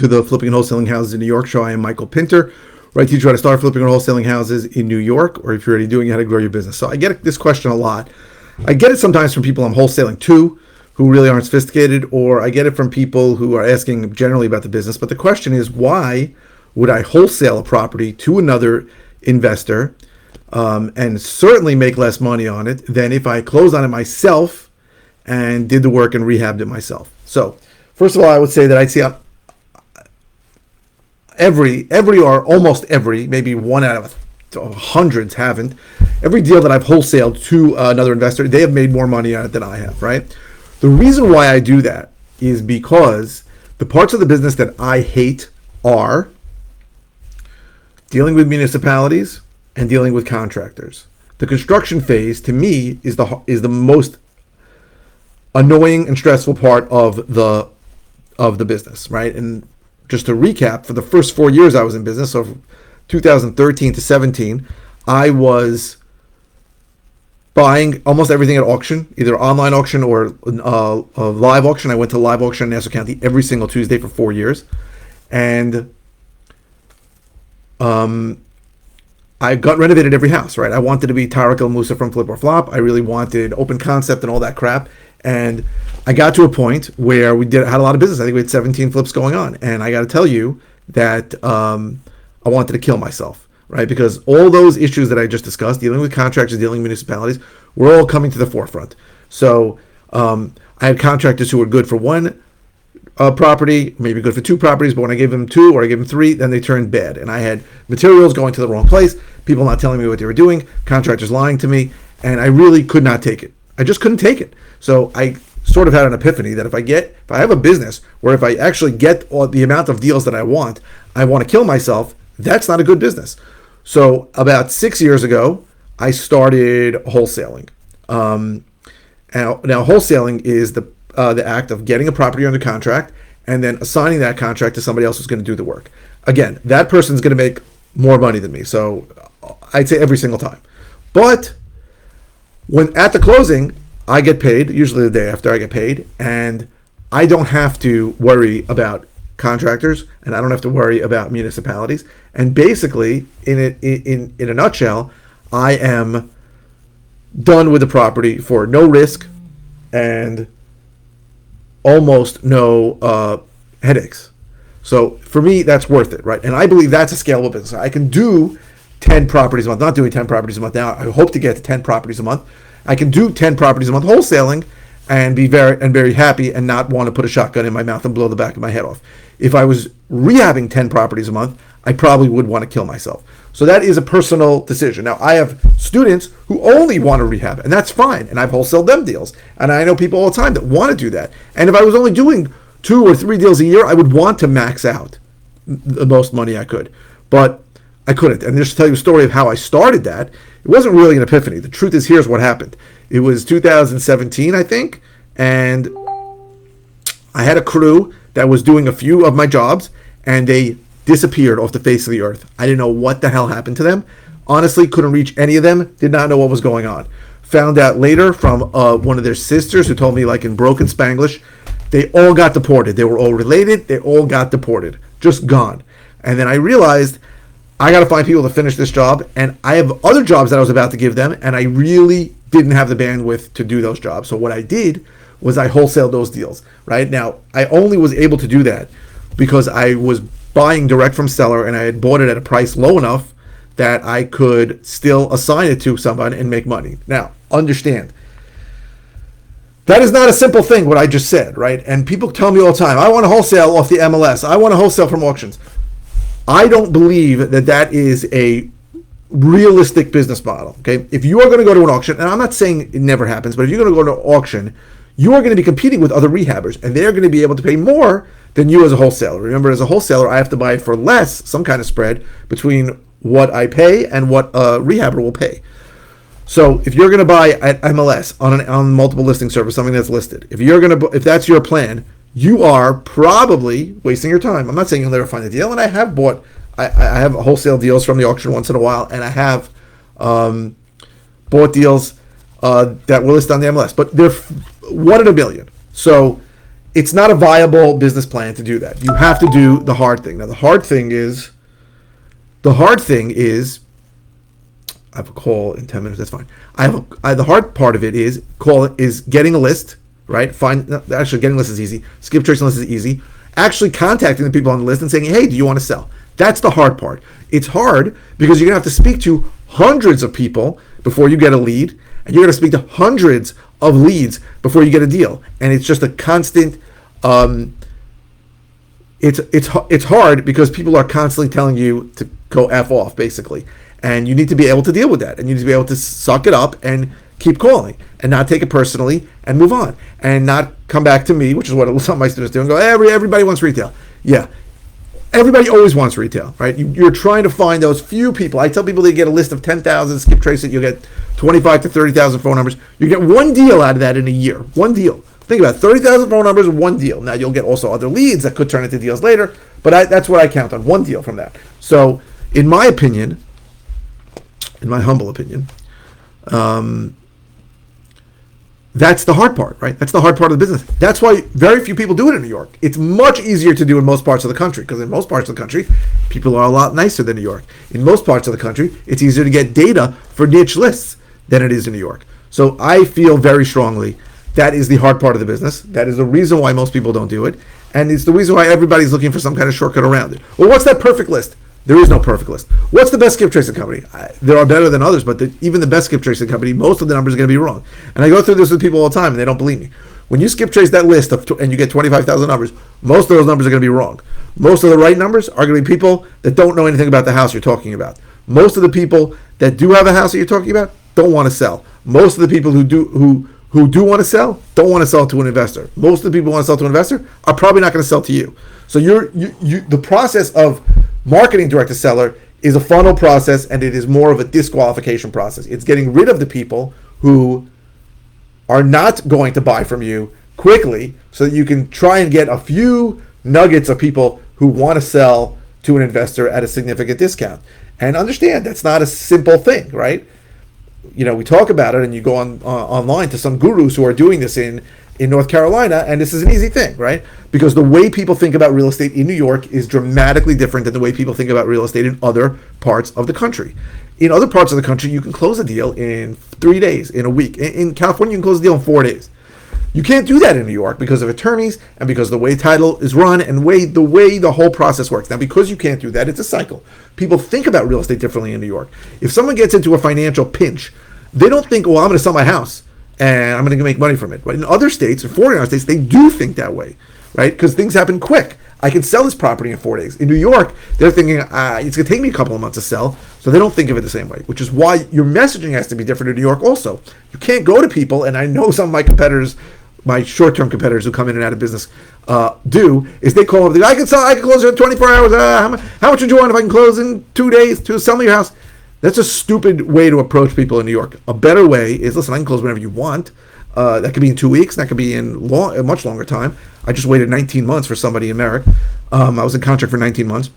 to the Flipping and Wholesaling Houses in New York show. I am Michael Pinter, where I teach you how to start flipping and wholesaling houses in New York, or if you're already doing it, how to grow your business. So I get this question a lot. I get it sometimes from people I'm wholesaling to who really aren't sophisticated, or I get it from people who are asking generally about the business. But the question is, why would I wholesale a property to another investor and certainly make less money on it than if I closed on it myself and did the work and rehabbed it myself? So first of all, I would say that I'd see every or almost every, maybe one out of hundreds haven't. Every deal that I've wholesaled to another investor, they have made more money on it than I have, right? The reason why I do that is because the parts of the business that I hate are dealing with municipalities and dealing with contractors. The construction phase, to me, is the most annoying and stressful part of the business, right? And just to recap, for the first 4 years I was in business, so from 2013 to 17, I was buying almost everything at auction, either online auction or a live auction. I went to live auction in Nassau County every single Tuesday for 4 years. And I got renovated every house, right? I wanted to be Tarek El Moussa from Flip or Flop. I really wanted open concept and all that crap. And I got to a point where we had a lot of business. I think we had 17 flips going on. And I got to tell you that I wanted to kill myself, right? Because all those issues that I just discussed, dealing with contractors, dealing with municipalities, were all coming to the forefront. So I had contractors who were good for one property, maybe good for two properties, but when I gave them two or I gave them three, then they turned bad. And I had materials going to the wrong place, people not telling me what they were doing, contractors lying to me, and I really could not take it. I just couldn't take it. So I sort of had an epiphany that if I have a business where if I actually get the amount of deals that I want to kill myself, that's not a good business. So about 6 years ago, I started wholesaling. Now wholesaling is the act of getting a property under contract and then assigning that contract to somebody else who's going to do the work. Again, that person's going to make more money than me. So I'd say every single time. But when at the closing, I get paid, usually the day after I get paid, and I don't have to worry about contractors and I don't have to worry about municipalities. And basically, in a nutshell, I am done with the property for no risk and almost no headaches. So for me, that's worth it, right? And I believe that's a scalable business. I can do 10 properties a month, not doing 10 properties a month now. I hope to get to 10 properties a month. I can do 10 properties a month wholesaling and be very happy and not want to put a shotgun in my mouth and blow the back of my head off. If I was rehabbing 10 properties a month, I probably would want to kill myself. So that is a personal decision. Now, I have students who only want to rehab, and that's fine. And I've wholesaled them deals. And I know people all the time that want to do that. And if I was only doing 2 or 3 deals a year, I would want to max out the most money I could. But I couldn't. And just to tell you a story of how I started that, it wasn't really an epiphany. The truth is, here's what happened. It was 2017, I think, and I had a crew that was doing a few of my jobs, and they disappeared off the face of the earth. I didn't know what the hell happened to them. Honestly, couldn't reach any of them. Did not know what was going on. Found out later from one of their sisters who told me, like in broken Spanglish, they all got deported. They were all related. They all got deported. Just gone. And then I realized I got to find people to finish this job, and I have other jobs that I was about to give them, and I really didn't have the bandwidth to do those jobs. So what I did was I wholesaled those deals, right? Now, I only was able to do that because I was buying direct from seller and I had bought it at a price low enough that I could still assign it to someone and make money. Now, understand, that is not a simple thing, what I just said, right? And people tell me all the time, I want to wholesale off the MLS. I want to wholesale from auctions. I don't believe that that is a realistic business model, okay? If you are going to go to an auction, and I'm not saying it never happens, but if you're going to go to an auction, you are going to be competing with other rehabbers, and they're going to be able to pay more than you as a wholesaler. Remember, as a wholesaler, I have to buy it for less, some kind of spread between what I pay and what a rehabber will pay. So if you're going to buy at MLS on multiple listing service, something that's listed, if that's your plan, you are probably wasting your time. I'm not saying you'll never find a deal, and I have wholesale deals from the auction once in a while, and I have bought deals that were listed on the MLS, but they're 1 in a billion. So it's not a viable business plan to do that. You have to do the hard thing. Now, the hard thing is, I have a call in 10 minutes. That's fine. The hard part of it is getting a list, right? Actually, getting a list is easy. Skip tracing list is easy. Actually contacting the people on the list and saying, hey, do you want to sell? That's the hard part. It's hard because you're going to have to speak to hundreds of people before you get a lead, and you're going to speak to hundreds of leads before you get a deal. And it's just a constant, it's hard because people are constantly telling you to go F off, basically. And you need to be able to deal with that. And you need to be able to suck it up and keep calling and not take it personally and move on. And not come back to me, which is what some of my students do, and go, everybody wants retail. Yeah. Everybody always wants retail, right? You're trying to find those few people. I tell people they get a list of 10,000, skip trace it, you'll get 25 to 30,000 phone numbers. You get one deal out of that in a year. One deal. Think about it, 30,000 phone numbers, one deal. Now, you'll get also other leads that could turn into deals later, but that's what I count on, one deal from that. So, in my opinion, in my humble opinion, that's the hard part, right? That's the hard part of the business. That's why very few people do it in New York. It's much easier to do in most parts of the country, because in most parts of the country, people are a lot nicer than New York. In most parts of the country, it's easier to get data for niche lists than it is in New York. So I feel very strongly that is the hard part of the business. That is the reason why most people don't do it. And it's the reason why everybody's looking for some kind of shortcut around it. Well, what's that perfect list? There is no perfect list. What's the best skip tracing company? There are better than others, but even the best skip tracing company, most of the numbers are going to be wrong. And I go through this with people all the time, and they don't believe me. When you skip trace that list and you get 25,000 numbers, most of those numbers are going to be wrong. Most of the right numbers are going to be people that don't know anything about the house you're talking about. Most of the people that do have a house that you're talking about don't want to sell. Most of the people who do want to sell don't want to sell to an investor. Most of the people who want to sell to an investor are probably not going to sell to you. So the process of marketing direct to seller is a funnel process, and it is more of a disqualification process. It's getting rid of the people who are not going to buy from you quickly so that you can try and get a few nuggets of people who want to sell to an investor at a significant discount. And understand, that's not a simple thing, right? You know, we talk about it, and you go online to some gurus who are doing this in North Carolina, and this is an easy thing, right? Because the way people think about real estate in New York is dramatically different than the way people think about real estate in other parts of the country. In other parts of the country, you can close a deal in 3 days, in a week. In California, you can close a deal in 4 days. You can't do that in New York because of attorneys and because the way title is run and the way the whole process works. Now, because you can't do that, it's a cycle. People think about real estate differently in New York. If someone gets into a financial pinch, they don't think, well, I'm going to sell my house and I'm going to make money from it. But in other states, or 49 states, they do think that way, right? Because things happen quick. I can sell this property in 4 days. In New York, they're thinking, it's going to take me a couple of months to sell. So they don't think of it the same way, which is why your messaging has to be different in New York also. You can't go to people, and I know some of my competitors, my short-term competitors who come in and out of business is they call them, I can close in 24 hours. How much would you want if I can close in 2 days to sell me your house? That's a stupid way to approach people in New York. A better way is, listen, I can close whenever you want. That could be in 2 weeks. That could be in a much longer time. I just waited 19 months for somebody in Merrick. I was in contract for 19 months.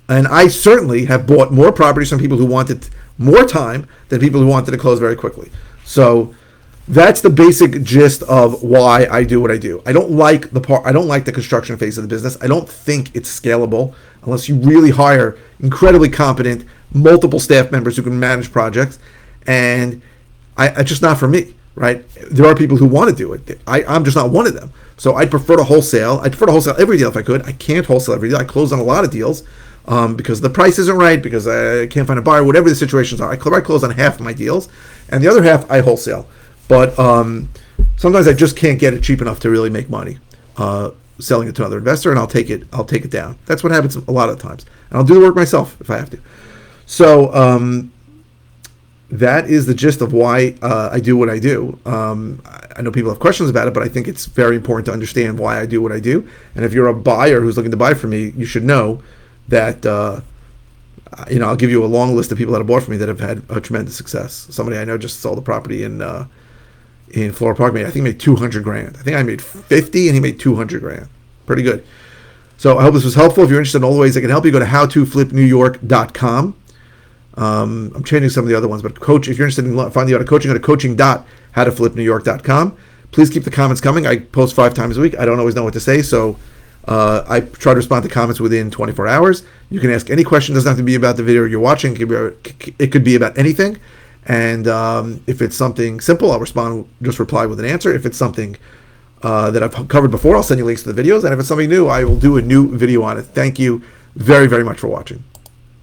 And I certainly have bought more properties from people who wanted more time than people who wanted to close very quickly. So that's the basic gist of why I do what I do. I don't like the construction phase of the business. I don't think it's scalable unless you really hire incredibly competent, multiple staff members who can manage projects. And it's just not for me, right? There are people who want to do it. I'm just not one of them. So I'd prefer to wholesale. I'd prefer to wholesale every deal if I could. I can't wholesale every deal. I close on a lot of deals because the price isn't right, because I can't find a buyer, whatever the situations are. I close on half of my deals, and the other half I wholesale. But sometimes I just can't get it cheap enough to really make money selling it to another investor, and I'll take it down. That's what happens a lot of times. And I'll do the work myself if I have to. So that is the gist of why I do what I do. I know people have questions about it, but I think it's very important to understand why I do what I do. And if you're a buyer who's looking to buy from me, you should know that I'll give you a long list of people that have bought from me that have had a tremendous success. Somebody I know just sold a property in Floral Park. I think made $200,000. I think I made 50 and he made $200,000. Pretty good. So I hope this was helpful. If you're interested in all the ways I can help you, go to howtoflipnewyork.com. I'm changing some of the other ones, but if you're interested in finding out coaching, go to coaching.howtoflipnewyork.com. Please keep the comments coming. I post 5 times a week. I don't always know what to say, so I try to respond to comments within 24 hours. You can ask any question. It doesn't have to be about the video you're watching. It could be about anything. And if it's something simple, I'll respond, just reply with an answer. If it's something that I've covered before, I'll send you links to the videos. And if it's something new, I will do a new video on it. Thank you very, very much for watching.